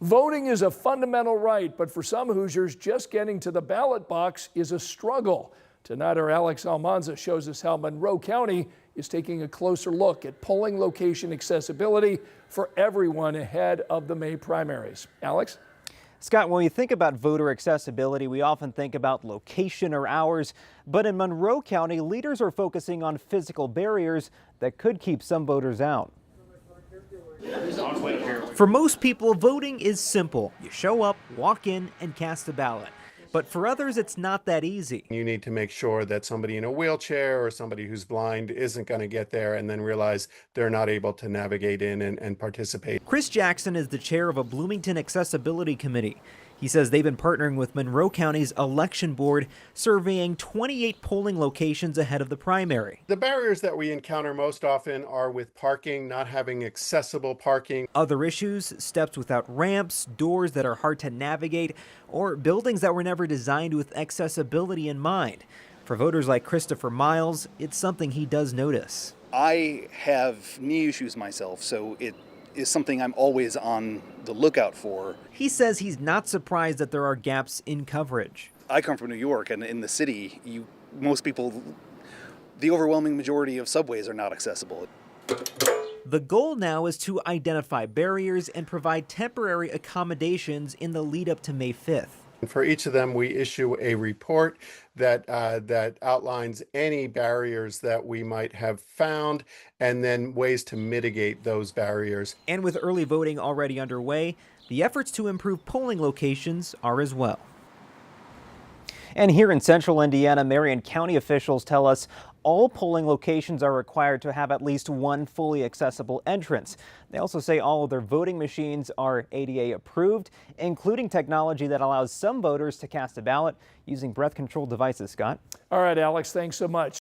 Voting is a fundamental right, but for some Hoosiers, just getting to the ballot box is a struggle. Tonight, our Alex Almanza shows us how Monroe County is taking a closer look at polling location accessibility for everyone ahead of the May primaries. Alex? Scott, when we think about voter accessibility, we often think about location or hours, but in Monroe County, leaders are focusing on physical barriers that could keep some voters out. For most people, voting is simple. You show up, walk in, and cast a ballot. But for others, it's not that easy. You need to make sure that somebody in a wheelchair or somebody who's blind isn't going to get there and then realize they're not able to navigate in and participate. Chris Jackson is the chair of a Bloomington Accessibility Committee. He says they've been partnering with Monroe County's election board, surveying 28 polling locations ahead of the primary. The barriers that we encounter most often are with parking, not having accessible parking. Other issues, steps without ramps, doors that are hard to navigate, or buildings that were never designed with accessibility in mind. For voters like Christopher Miles, it's something he does notice. I have knee issues myself, so it is something I'm always on the lookout for. He says he's not surprised that there are gaps in coverage. I come from New York, and in the city, most people, the overwhelming majority of subways are not accessible. The goal now is to identify barriers and provide temporary accommodations in the lead up to May 5th. For each of them, we issue a report that outlines any barriers that we might have found and then ways to mitigate those barriers. And with early voting already underway, the efforts to improve polling locations are as well. And here in central Indiana, Marion County officials tell us all polling locations are required to have at least one fully accessible entrance. They also say all of their voting machines are ADA approved, including technology that allows some voters to cast a ballot using breath control devices. Scott? All right, Alex, thanks so much.